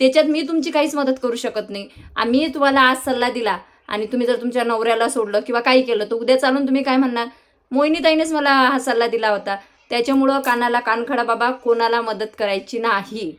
त्याच्यात मी तुमची काहीच मदत करू शकत नाही. आम्ही तुम्हाला आज सल्ला दिला आणि तुम्ही जर तुमच्या नवऱ्याला सोडलं किंवा काही केलं तर उद्या चालून तुम्ही काय म्हणणार, मोहिनीताईनेच मला हा सल्ला दिला होता. त्याच्यामुळं कानाला कानखडा बाबा, कोणाला मदत करायची नाही,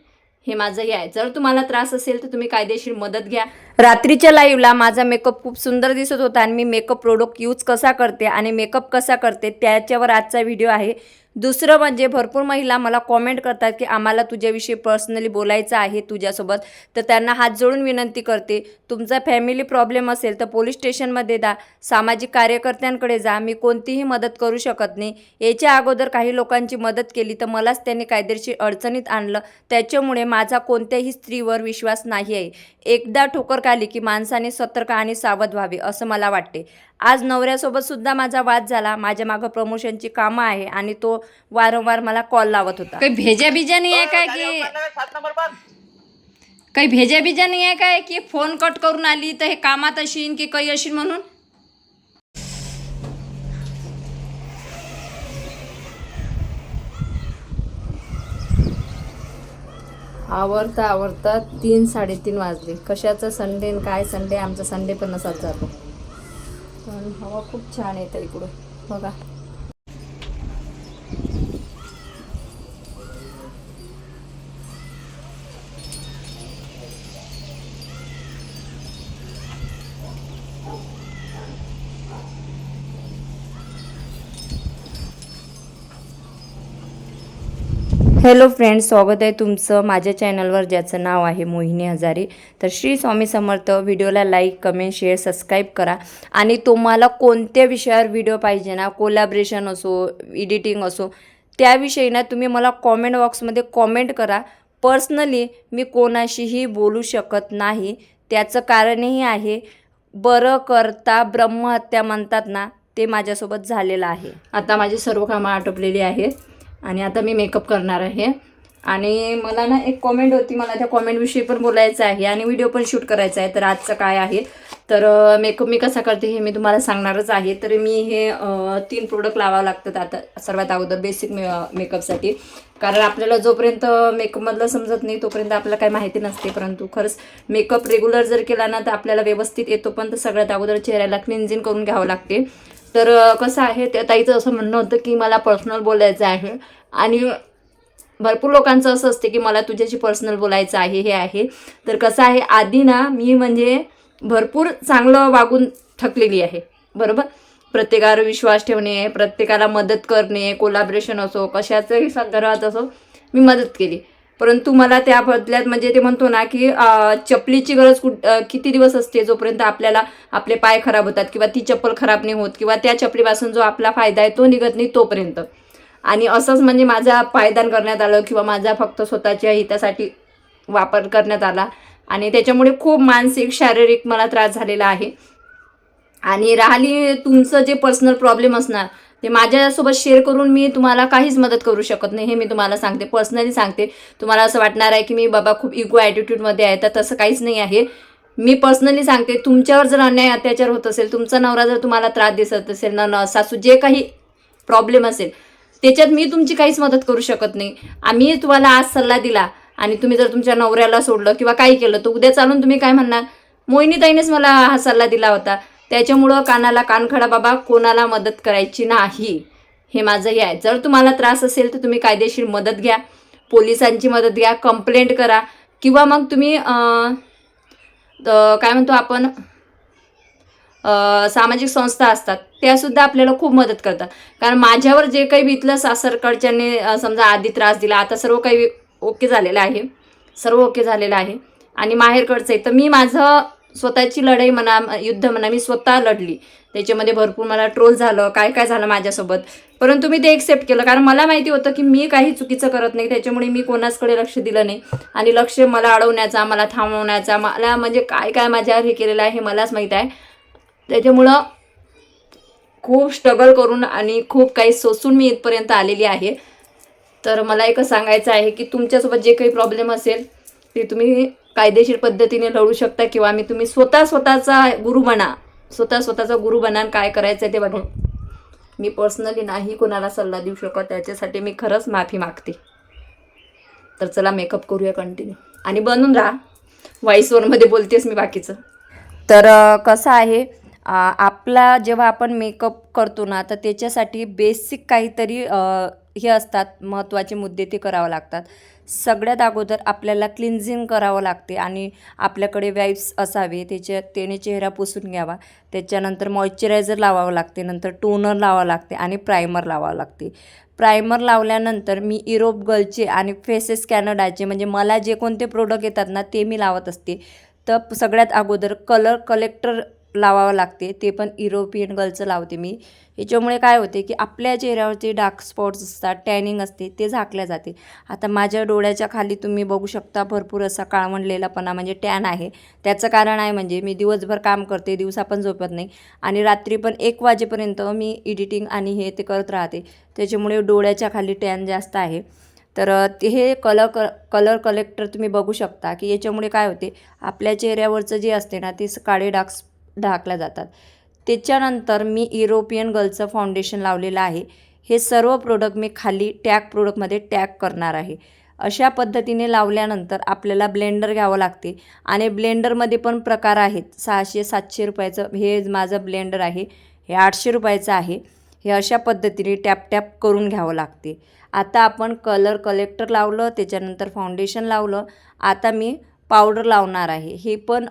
हे माझं हे आहे. जर तुम्हाला त्रास असेल तर तुम्ही कायदेशीर मदत घ्या. रात्रीच्या लाईव्हला माझा मेकअप खूप सुंदर दिसत होता आणि मी मेकअप प्रोडक्ट यूज कसा करते आणि मेकअप कसा करते त्याच्यावर आजचा व्हिडिओ आहे. दुसरं म्हणजे भरपूर महिला मला कॉमेंट करतात की आम्हाला तुझ्याविषयी पर्सनली बोलायचं आहे तुझ्यासोबत. तर त्यांना हात जोडून विनंती करते, तुमचा फॅमिली प्रॉब्लेम असेल तर पोलीस स्टेशनमध्ये जा, सामाजिक कार्यकर्त्यांकडे जा. मी कोणतीही मदत करू शकत नाही. याच्या अगोदर काही लोकांची मदत केली तर मलाच त्यांनी कायदेशीर अडचणीत आणलं. त्याच्यामुळे माझा कोणत्याही स्त्रीवर विश्वास नाही आहे. एकदा ठोकर खाली की माणसाने सतर्क आणि सावध व्हावे असं मला वाटते. आज नवऱ्यासोबत सुद्धा माझा वाद झाला. माझ्या मागं प्रमोशनची कामं आहे आणि तो वारंवार मला कॉल लावत होता. काही भेजा बिजा नाही आहे काय की काही भेजा बिजा नाही आहे काय की फोन कट करून आली तर हे कामात अशीन की काही अशीन म्हणून. आवरता आवरता 3-3:30 वाजले. कशाचा संडे काय संडे, आमचा संडे पण नसाच जातो. पण हवा खूप छान येतं इकडं बघा. हॅलो फ्रेंड्स, स्वागत आहे तुमचं माझ्या चॅनलवर ज्याचं नाव आहे मोहिनी हजारे. तर श्री स्वामी समर्थ. व्हिडिओला लाईक, कमेंट, शेअर, सबस्क्राईब करा. आणि तुम्हाला कोणत्या विषयावर व्हिडिओ पाहिजे ना, कोलॅबरेशन असो, एडिटिंग असो, त्याविषयी ना तुम्ही मला कॉमेंट बॉक्समध्ये कॉमेंट करा. पर्सनली मी कोणाशीही बोलू शकत नाही. त्याचं कारणही आहे, बरं करता ब्रह्महत्या म्हणतात ना, ते माझ्यासोबत झालेलं आहे. आता माझी सर्व कामं आटोपलेली आहेत आणि आता मी मेकअप करणार आहे. आणि मला ना एक कॉमेंट होती, मला त्या कॉमेंटविषयी पण बोलायचं आहे आणि व्हिडिओ पण शूट करायचा आहे. तर आजचं काय आहे तर मेकअप मी कसा करते हे मी तुम्हाला सांगणारच आहे. तर मी हे 3 प्रोडक्ट लावावं लागतात आता सर्वात अगोदर बेसिक मेकअपसाठी. कारण आपल्याला जोपर्यंत मेकअपमधलं समजत नाही तोपर्यंत आपल्याला काही माहिती नसते. परंतु खरंच मेकअप रेग्युलर जर केला ना तर आपल्याला व्यवस्थित येतो. पण तर सगळ्यात अगोदर चेहऱ्याला क्लिन्झिंग करून घ्यावं लागते. तर कसं आहे, त्या ताईचं असं म्हणणं होतं की मला पर्सनल बोलायचं आहे आणि भरपूर लोकांचं असं असते की मला तुझ्याशी पर्सनल बोलायचं आहे, हे आहे. तर कसं आहे, आधी ना मी म्हणजे भरपूर चांगलं वागून थकलेली आहे, बरोबर. प्रत्येकावर विश्वास ठेवणे, प्रत्येकाला मदत करणे, कोलॅबरेशन असो, कशाचंही संदर्भात असो मी मदत केली. परंतु मला त्या बदल्यात म्हणजे ते म्हणतो ना की चपलीची गरज किती दिवस असते, जोपर्यंत आपल्याला आपले पाय खराब होतात किंवा ती चप्पल खराब नाही होत किंवा त्या चपलीपासून जो आपला फायदा आहे तो निघत नाही तोपर्यंत. आणि असंच म्हणजे माझा पायदान करण्यात आलं किंवा माझा फक्त स्वतःच्या हितासाठी वापर करण्यात आला आणि त्याच्यामुळे खूप मानसिक शारीरिक मला त्रास झालेला आहे. आणि राहिली तुमचं जे पर्सनल प्रॉब्लेम असणार ते माझ्यासोबत शेअर करून मी तुम्हाला काहीच मदत करू शकत नाही, हे मी तुम्हाला सांगते, पर्सनली सांगते. तुम्हाला असं वाटणार आहे की मी बाबा खूप इगो ॲटिट्यूडमध्ये आहे, तर तसं काहीच नाही आहे. मी पर्सनली सांगते, तुमच्यावर जर अन्याय अत्याचार होत असेल, तुमचा नवरा जर तुम्हाला त्रास दिसत असेल ना, सासू जे काही प्रॉब्लेम असेल त्याच्यात मी तुमची काहीच मदत करू शकत नाही. आम्ही तुम्हाला आज सल्ला दिला आणि तुम्ही जर तुमच्या नवऱ्याला सोडलं किंवा काही केलं तर उद्या चालून तुम्ही काय म्हणणार, मोहिनीताईनेच मला हा सल्ला दिला होता. त्याच्यामुळं कानाला कानखडा बाबा, कोणाला मदत करायची नाही, हे माझं हे आहे. जर तुम्हाला त्रास असेल तर तुम्ही कायदेशीर मदत घ्या, पोलिसांची मदत घ्या, कंप्लेंट करा किंवा मग तुम्ही काय म्हणतो आपण सामाजिक संस्था असतात त्यासुद्धा आपल्याला खूप मदत करतात. कारण माझ्यावर जे काही बितलं सासरकडच्याने समजा आधी त्रास दिला, आता सर्व काही ओके झालेलं आहे, सर्व ओके झालेलं आहे आणि माहेरकडचं आहे. तर मी माझं स्वतःची लढाई म्हणा, युद्ध म्हणा, मी स्वतः लढली. त्याच्यामध्ये भरपूर मला ट्रोल झालं, काय काय झालं माझ्यासोबत, परंतु मी ते एक्सेप्ट केलं. कारण मला माहिती होतं की मी काही चुकीचं करत नाही. त्याच्यामुळे मी कोणाचकडे लक्ष दिलं नाही आणि लक्ष मला अडवण्याचा, मला थांबवण्याचा, मला म्हणजे काय काय माझ्यावर हे केलेलं आहे हे मलाच माहीत आहे. त्याच्यामुळं खूप स्ट्रगल करून आणि खूप काही सोसून मी इथपर्यंत आलेली आहे. तर मला एकच सांगायचं आहे की तुमच्यासोबत जे काही प्रॉब्लेम असेल ते तुम्ही कायदेशीर पद्धतीने लढू शकता किंवा तुम्ही स्वतःचा गुरु बना, स्वतःचा गुरु बना. काय करायचं आहे ते बघा. मी पर्सनली नाही कोणाला सल्ला देऊ शकत, त्याच्यासाठी मी खरंच माफी मागते. तर चला मेकअप करूया कंटिन्यू आणि बनून राहा. व्हॉइसवरमध्ये बोलतेस मी बाकीचं. तर कसं आहे, आपला जेव्हा आपण मेकअप करतो ना, तर त्याच्यासाठी बेसिक काहीतरी हे असतात महत्त्वाचे मुद्दे, ते करावं लागतात. सगळ्यात अगोदर आपल्याला क्लिन्झिंग करावं लागते आणि आपल्याकडे वाईप्स असावे, त्याने चेहरा पुसून घ्यावा. त्याच्यानंतर मॉइश्चरायझर लावावं लागते, नंतर टोनर लावावं लागते आणि प्रायमर लावावं लागते. प्रायमर लावल्यानंतर मी युरोप गर्लचे आणि फेसेस कॅनडाचे, म्हणजे मला जे कोणते प्रोडक्ट येतात ना ते मी लावत असते. तर सगळ्यात अगोदर कलर कलेक्टर लावावं लागते, ते पण युरोपियन गर्लचं लावते मी. ह्याच्यामुळे काय होते की आपल्या चेहऱ्यावरचे डार्क स्पॉट्स असतात, टॅनिंग असते, ते झाकल्या जाते. आता माझ्या डोळ्याच्या खाली तुम्ही बघू शकता भरपूर असा काळवंडलेलापणा, म्हणजे टॅन आहे. त्याचं कारण आहे म्हणजे मी दिवसभर काम करते, दिवसा पण झोपत नाही आणि रात्री पण 1 वाजेपर्यंत मी एडिटिंग आणि हे ते करत राहते. त्याच्यामुळे डोळ्याच्या खाली टॅन जास्त आहे. तर हे कलर कलेक्टर तुम्ही बघू शकता की याच्यामुळे काय होते, आपल्या चेहऱ्यावरचं जे असते ना ते काळे डाग ढाकल्या जातात. त्याच्यानंतर मी युरोपियन गर्लचं फाउंडेशन लावलेलं आहे. हे सर्व प्रोडक्ट मी खाली टॅग प्रोडक्टमध्ये टॅग करणार आहे. अशा पद्धतीने लावल्यानंतर आपल्याला ब्लेंडर घ्यावं लागते आणि ब्लेंडरमध्ये पण प्रकार आहेत. 600-700 रुपयाचं हे माझं ब्लेंडर आहे, हे 800 रुपयाचं आहे. हे अशा पद्धतीने टॅप टॅप करून घ्यावं लागते. आता आपण कलर कलेक्टर लावलं, त्याच्यानंतर फाउंडेशन लावलं, आता मी पावडर लावणार आहे. हे पण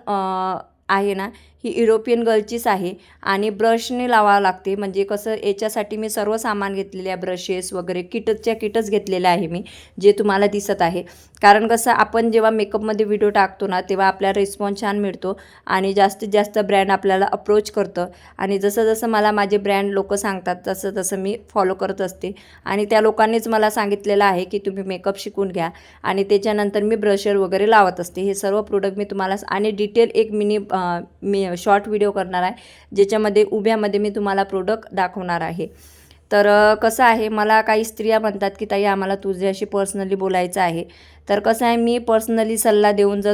आहे ना, ही युरोपियन गर्लचीच आहे आणि ब्रशने लावावं लागते. म्हणजे कसं, याच्यासाठी मी सर्व सामान घेतलेले आहे, ब्रशेस वगैरे किटच घेतलेलं आहे मी, जे तुम्हाला दिसत आहे. कारण कसं, आपण जेव्हा मेकअपमध्ये व्हिडिओ टाकतो ना तेव्हा आपल्याला रिस्पॉन्स छान मिळतो आणि जास्तीत जास्त ब्रँड आपल्याला अप्रोच करतं आणि जसं मला माझे ब्रँड लोक सांगतात तसं मी फॉलो करत असते. आणि त्या लोकांनीच मला सांगितलेलं आहे की तुम्ही मेकअप शिकून घ्या आणि त्याच्यानंतर मी ब्रशर वगैरे लावत असते. हे सर्व प्रोडक्ट मी तुम्हाला आणि डिटेल एक मी शॉर्ट व्हिडिओ करणार आहे, ज्याच्यामध्ये उभ्यामध्ये मी तुम्हाला प्रोडक्ट दाखवणार आहे. तर कसं आहे, मला काही स्त्रिया म्हणतात की ताई आम्हाला तुझ्याशी पर्सनली बोलायचं आहे. तर कसं आहे, मी पर्सनली सल्ला देऊन जर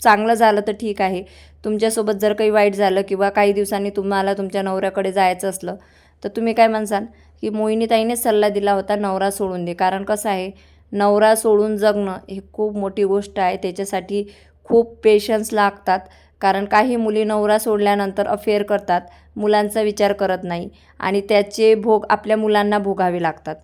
चांगलं झालं तर ठीक आहे. तुमच्यासोबत जर काही वाईट झालं किंवा काही दिवसांनी तुम्हाला तुमच्या नवऱ्याकडे जायचं असलं तर तुम्ही काय म्हणसाल की मोहिनीताईनेच सल्ला दिला होता नवरा सोडून दे. कारण कसं आहे, नवरा सोडून जगणं हे खूप मोठी गोष्ट आहे. त्याच्यासाठी खूप पेशन्स लागतात. कारण काही मुली नवरा सोडल्यानंतर अफेअर करतात, मुलांचा विचार करत नाही आणि त्याचे भोग आपल्या मुलांना भोगावे लागतात.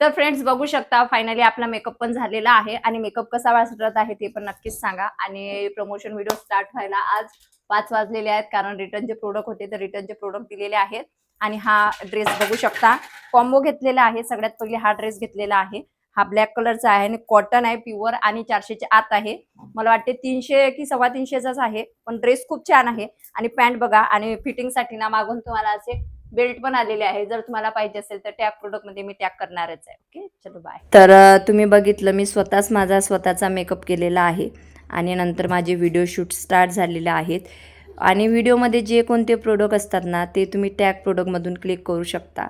तर फ्रेंड्स बघू शकता, फायनली आपला मेकअप पण झालेला आहे आणि मेकअप कसा वाटत आहे ते पण नक्कीच सांगा. आणि प्रमोशन व्हिडिओ स्टार्ट व्हायला आज 5 वाजलेले आहेत, कारण रिटर्नचे प्रोडक्ट होते तर रिटर्नचे प्रोडक्ट दिलेले आहेत. आणि हा ड्रेस बघू शकता, कॉम्बो घेतलेला आहे. सगळ्यात पहिले हा ड्रेस घेतलेला आहे, हा ब्लॅक कलरचा आहे आणि कॉटन आहे प्युअर आणि 400च्या आत आहे. मला वाटते 300 की 350चाच आहे, पण ड्रेस खूप छान आहे. आणि पॅन्ट बघा, आणि फिटिंगसाठी ना मागून तुम्हाला असे बेल्ट पण आलेले आहे. जर तुम्हाला पाहिजे असेल तर टॅग प्रोडक्टमध्ये मी टॅग करणारच आहे. ओके, चलो बाय. तर तुम्ही बघितलं, मी माझा स्वतःचा मेकअप केलेला आहे आणि नंतर माझे व्हिडिओ शूट स्टार्ट झालेले आहेत. आणि व्हिडिओमध्ये जे कोणते प्रोडक्ट असतात ना ते तुम्ही टॅग प्रोडक्टमधून क्लिक करू शकता.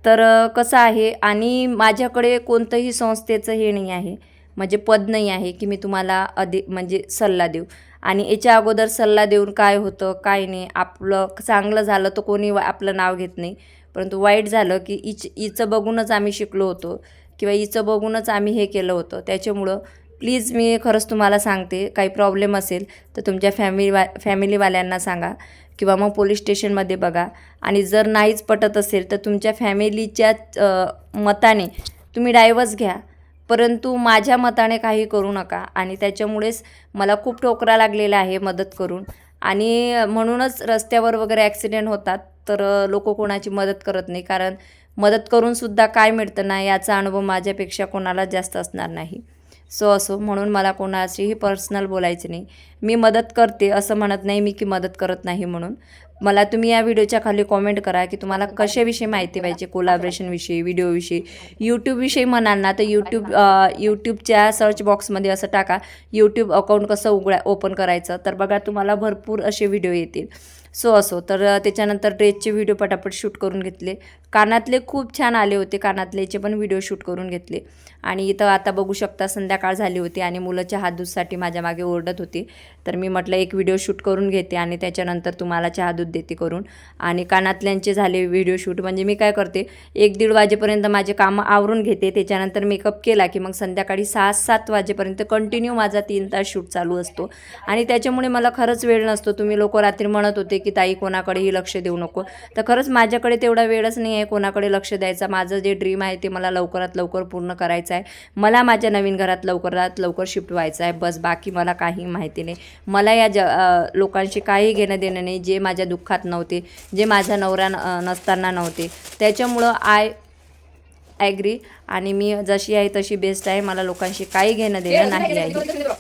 तर कसं आहे, आणि माझ्याकडे कोणतंही संस्थेचं हे नाही आहे, म्हणजे पद नाही आहे की मी तुम्हाला म्हणजे सल्ला देऊ. आणि याच्या अगोदर सल्ला देऊन काय होतं काय नाही, आपलं चांगलं झालं तर कोणी आपलं नाव घेत नाही, परंतु वाईट झालं की हिचं बघूनच आम्ही शिकलो होतो किंवा हिचं बघूनच आम्ही हे केलं होतं. त्याच्यामुळं प्लीज मी खरंच तुम्हाला सांगते, काही प्रॉब्लेम असेल तर तुमच्या फॅमिलीवाल्यांना सांगा किंवा मग पोलीस स्टेशनमध्ये बघा. आणि जर नाहीच पटत असेल तर तुमच्या फॅमिलीच्या मताने तुम्ही डायव्हर्स घ्या, परंतु माझ्या मताने काही करू नका. आणि त्याच्यामुळेच मला खूप ठोकरा लागलेला आहे मदत करून, आणि म्हणूनच रस्त्यावर वगैरे ॲक्सिडेंट होतात. तर लोक कोणाची मदत करत नाही, कारण मदत करूनसुद्धा काय मिळतं ना याचा अनुभव माझ्यापेक्षा कोणाला जास्त असणार नाही. असो, म्हणून मला कोणाशीही पर्सनल बोलायचं नाही. मी मदत करते असं म्हणत नाही मी की मदत करत नाही म्हणून. मला तुम्ही या व्हिडिओच्या खाली कॉमेंट करा की तुम्हाला कशाविषयी माहिती पाहिजे, कोलॅबरेशनविषयी, व्हिडिओविषयी, यूट्यूबविषयी म्हणाल ना तर यूट्यूबच्या सर्च बॉक्समध्ये असं टाका यूट्यूब अकाउंट कसं ओपन करायचं, तर बघा तुम्हाला भरपूर असे व्हिडिओ येतील. असो, तर त्याच्यानंतर ड्रेसचे व्हिडिओ पटापट शूट करून घेतले. कानातले खूप छान आले होते, कानातलेचे पण व्हिडिओ शूट करून घेतले. आणि इथं आता बघू शकता संध्याकाळ झाली होती आणि मुलं चहा दूधसाठी माझ्या मागे ओरडत होती. तर मी म्हटलं एक व्हिडिओ शूट करून घेते आणि त्याच्यानंतर तुम्हाला चहा दूध देते करून. आणि कानातल्यांचे झाले व्हिडिओ शूट. म्हणजे मी काय करते 1-1:30 वाजेपर्यंत माझे कामं आवरून घेते, त्याच्यानंतर मेकअप केला की मग संध्याकाळी 6-7 वाजेपर्यंत कंटिन्यू माझा 3 तास शूट चालू असतो. आणि त्याच्यामुळे मला खरंच वेळ नसतो. तुम्ही लोक रात्री म्हणत होते की ताई कोणाकडेही लक्ष देऊ नको, तर खरंच माझ्याकडे तेवढा वेळच नाही आहे कोणाकडे लक्ष द्यायचा. माझं जे ड्रीम आहे ते मला लवकरात लवकर पूर्ण करायचं आहे. मला माझ्या नवीन घरात लवकरात लवकर शिफ्ट व्हायचं आहे, बस. बाकी मला काही माहिती नाही. मला या लोकांशी काही घेणं देणं नाही जे माझ्या दुःखात नव्हते, जे माझा नवरा नसताना नव्हते. त्याच्यामुळं आय ॲग्री आणि मी जशी आहे तशी बेस्ट आहे. मला लोकांशी काही घेणं देणं नाही आहे.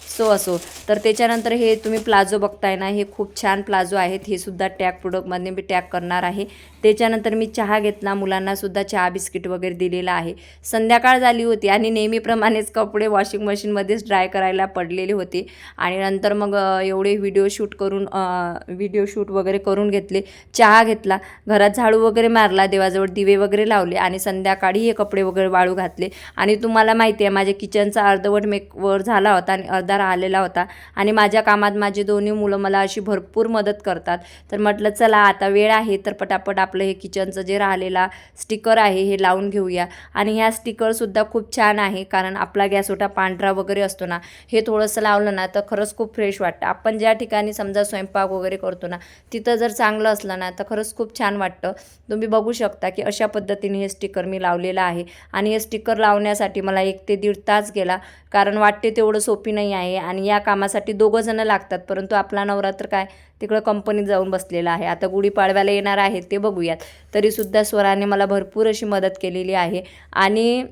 सो असो. तर त्याच्यानंतर हे तुम्ही प्लाझो बघताय ना, हे खूप छान प्लाझो आहेत. हे सुद्धा टॅग प्रोडक्टमध्ये मी टॅग करणार आहे. त्याच्यानंतर मी चहा घेतला, मुलांनासुद्धा चहा बिस्किट वगैरे दिलेलं आहे. संध्याकाळ झाली होती आणि नेहमीप्रमाणेच कपडे वॉशिंग मशीनमध्येच ड्राय करायला पडलेले होते. आणि नंतर मग एवढे व्हिडिओ शूट वगैरे करून घेतले, चहा घेतला, घरात झाडू वगैरे मारला, देवाजवळ दिवे वगैरे लावले आणि संध्याकाळी हे कपडे वगैरे वाळू घातले. आणि तुम्हाला माहिती आहे माझ्या किचनचा अर्धवट मेकवर झाला होता आणि अर्धा राहिलेला होता. आणि माझ्या कामात माझे दोन्ही मुलं मला अशी भरपूर मदत करतात. तर म्हटलं चला आता वेळ आहे तर पटापट आपलं हे किचनचं जे राहिलेला स्टिकर आहे हे लावून घेऊया. आणि ह्या स्टिकरसुद्धा खूप छान आहे, कारण आपला गॅस ओटा पांढरा वगैरे असतो ना, हे थोडंसं लावलं ना तर खरंच खूप फ्रेश वाटतं. आपण ज्या ठिकाणी समजा स्वयंपाक वगैरे करतो ना, तिथं जर चांगलं असलं ना तर खरंच खूप छान वाटतं. तुम्ही बघू शकता की अशा पद्धतीने हे स्टिकर मी लावलेलं आहे. आणि हे स्टिकर लावण्यासाठी मला 1 ते 1.5 तास गेला, कारण वाटते तेवढं सोपी नाही आहे. आणि या कामासाठी 2 जण लागतात, परंतु आपला नवरा तर काय तिकडं कंपनीत जाऊन बसलेला आहे. आता गुढीपाडव्याला येणार आहे ते बघूयात. तरीसुद्धा स्वराने मला भरपूर अशी मदत केलेली आहे. आणि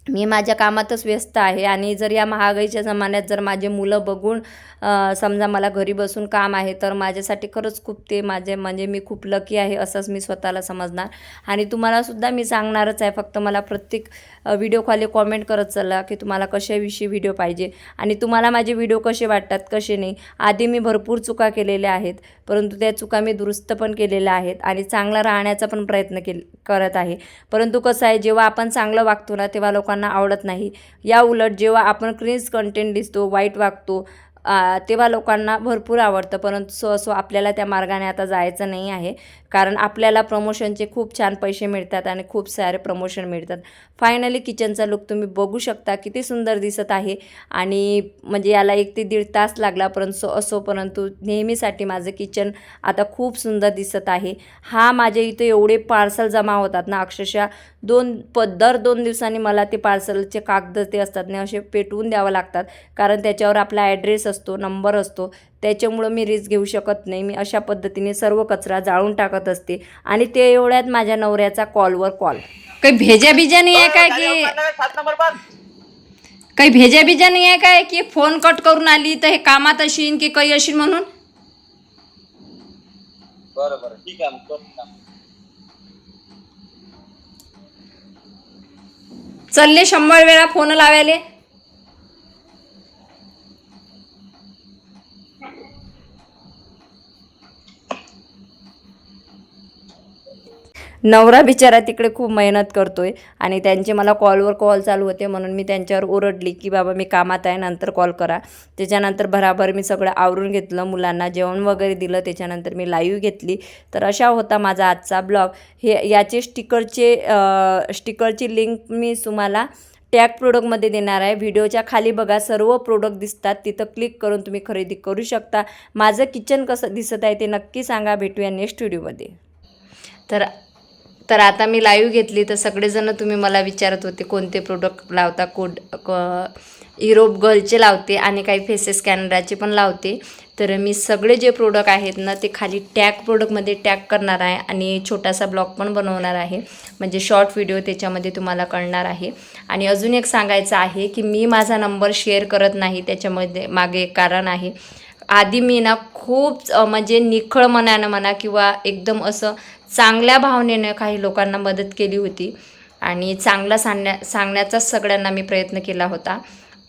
मी माझ्या कामातच व्यस्त आहे. आणि जर या महागाईच्या जमान्यात जर माझे मुलं बघून समजा मला घरी बसून काम आहे, तर माझ्यासाठी खरंच खूप ते म्हणजे मी खूप लकी आहे असंच मी स्वतःला समजणार. आणि तुम्हालासुद्धा मी सांगणारच आहे. फक्त मला प्रत्येक व्हिडिओ खाली कॉमेंट करत चला की तुम्हाला कशाविषयी व्हिडिओ पाहिजे आणि तुम्हाला माझे व्हिडिओ कसे वाटतात, कसे नाही. आधी मी भरपूर चुका केलेल्या आहेत, परंतु त्या चुका मी दुरुस्त पण केलेल्या आहेत आणि चांगला राहण्याचा पण प्रयत्न करत आहे. परंतु कसं आहे, जेव्हा आपण चांगलं वागतो ना तेव्हा लोकांना आवडत नाही. या उलट जेव्हा आपण क्रिंज कंटेंट दिसतो, वाईट वागतो, तेव्हा लोकांना भरपूर आवडतं. परंतु असो आपल्याला त्या मार्गाने आता जायचं नाही आहे, कारण आपल्याला प्रमोशनचे खूप छान पैसे मिळतात आणि खूप सारे प्रमोशन मिळतात. फायनली किचनचा लुक तुम्ही बघू शकता किती सुंदर दिसत आहे. आणि म्हणजे याला 1 ते 1.5 तास लागला, परंतु नेहमीसाठी माझं किचन आता खूप सुंदर दिसत आहे. माझ्या इथे एवढे पार्सल जमा होतात ना, अक्षरशः दर 2 दिवसांनी मला ते पार्सलचे कागद ते असतात ना असे पेटवून द्यावं लागतात, कारण त्याच्यावर आपला ॲड्रेस असतो, नंबर असतो. त्याच्यामुळं मी रिस्क घेऊ शकत नाही. मी अशा पद्धतीने सर्व कचरा जाळून टाकत असते. आणि ते एवढ्यात माझ्या नवऱ्याचा कॉलवर कॉल. काही भेजा बिजा नाही आहे काय की नाही आहे काय की फोन कट करून आली तर हे कामात अशीन की काही अशीन म्हणून. बरं ठीक आहे. चालले 100 वेळा फोन लावायले. नवरा बिचारा तिकडे खूप मेहनत करतोय आणि त्यांचे मला कॉलवर कॉल चालू होते, म्हणून मी त्यांच्यावर ओरडली की बाबा मी कामात आहे, नंतर कॉल करा. त्याच्यानंतर भराभर मी सगळं आवरून घेतलं, मुलांना जेवण वगैरे दिलं, त्याच्यानंतर मी लाईव्ह घेतली. तर अशा होता माझा आजचा ब्लॉग. याचे स्टिकरची लिंक मी तुम्हाला टॅग प्रोडक्टमध्ये देणार आहे. व्हिडिओच्या खाली बघा सर्व प्रोडक्ट दिसतात, तिथं क्लिक करून तुम्ही खरेदी करू शकता. माझं किचन कसं दिसत आहे ते नक्की सांगा. भेटूया नेक्स्ट व्हिडिओमध्ये. तर आता मी लाईव्ह घेतली तर सगळेजण तुम्ही मला विचारत होते कोणते प्रोडक्ट लावता. युरोप गर्लचे लावते आणि काही फेसेस कॅनडाचे पण लावते. तर मी सगळे जे प्रोडक्ट आहेत ना ते खाली टॅग प्रोडक्टमध्ये टॅग करणार आहे आणि छोटासा ब्लॉग पण बनवणार आहे, म्हणजे शॉर्ट व्हिडिओ त्याच्यामध्ये तुम्हाला कळणार आहे. आणि अजून एक सांगायचं आहे की मी माझा नंबर शेअर करत नाही, त्याच्यामध्ये मागे एक कारण आहे. आधी मी ना खूप म्हणजे निखळ मनानं म्हणा किंवा एकदम असं चांगल्या भावनेनं काही लोकांना मदत केली होती आणि चांगला सांगण्याचाच सगळ्यांना मी प्रयत्न केला होता.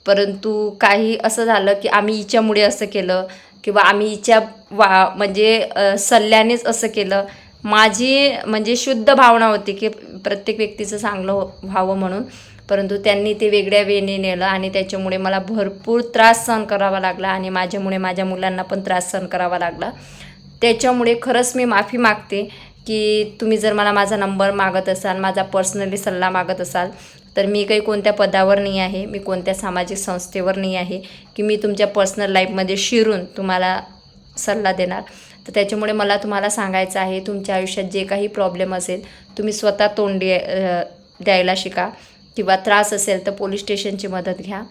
परंतु काही असं झालं की आम्ही हिच्यामुळे असं केलं किंवा आम्ही हिच्या म्हणजे सल्ल्यानेच असं केलं, माझी म्हणजे शुद्ध भावना होती की प्रत्येक व्यक्तीचं चांगलं व्हावं म्हणून, परंतु त्यांनी ते वेगळ्या वेने नेलं आणि त्याच्यामुळे मला भरपूर त्रास सहन करावा लागला आणि माझ्यामुळे माझ्या मुलांना पण त्रास सहन करावा लागला. त्याच्यामुळे खरंच मी माफी मागते की तुम्ही जर मला माझा नंबर मागत असाल, माझा पर्सनली सल्ला मागत असाल, तर मी काही कोणत्या पदावर नाही आहे, मी कोणत्या सामाजिक संस्थेवर नाही आहे की मी तुमच्या पर्सनल लाईफमध्ये शिरून तुम्हाला सल्ला देणार. तर त्याच्यामुळे मला तुम्हाला सांगायचं आहे, तुमच्या आयुष्यात जे काही प्रॉब्लेम असेल तुम्ही स्वतः तोंड द्यायला शिका, किंवा त्रास असेल तर पोलीस स्टेशनची मदत घ्या,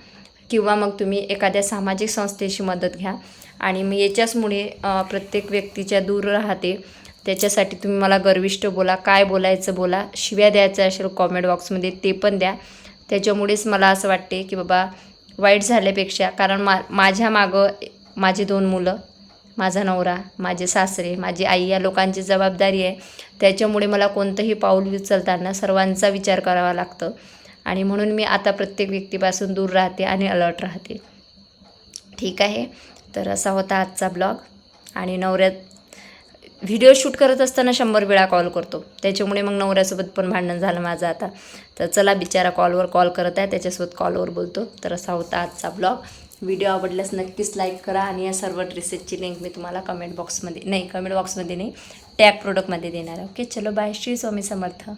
किंवा मग तुम्ही एखाद्या सामाजिक संस्थेची मदत घ्या. आणि मी याच्याचमुळे प्रत्येक व्यक्तीच्या दूर राहते. त्याच्यासाठी तुम्ही मला गर्विष्ठ बोला, काय बोलायचं बोला, शिव्या द्यायचं असेल कॉमेंट बॉक्समध्ये ते पण द्या. त्याच्यामुळेच मला असं वाटते की बाबा वाईट झाल्यापेक्षा, कारण माझ्या मागं माझी 2 मुलं, माझा नवरा, माझे सासरे, माझी आई या लोकांची जबाबदारी आहे. त्याच्यामुळे मला कोणतंही पाऊल उचलताना सर्वांचा विचार करावा लागतं आणि म्हणून मी आता प्रत्येक व्यक्तीपासून दूर राहते आणि अलर्ट राहते. ठीक आहे, तर असा होता आजचा ब्लॉग. आणि नवऱ्यात व्हिडिओ शूट करत असताना 100 वेळा कॉल करतो, त्याच्यामुळे मग नवऱ्यासोबत पण भांडण झालं माझं आता. तर चला, बिचारा कॉलवर कॉल करत आहे, त्याच्यासोबत कॉलवर बोलतो. तर असा होता आजचा ब्लॉग. व्हिडिओ आवडल्यास नक्कीच लाईक करा आणि या सर्व ड्रेसेसची लिंक मी तुम्हाला कमेंट बॉक्समध्ये नाही, टॅग प्रोडक्टमध्ये देणार आहे. ओके, चलो बाय. श्री स्वामी समर्थ.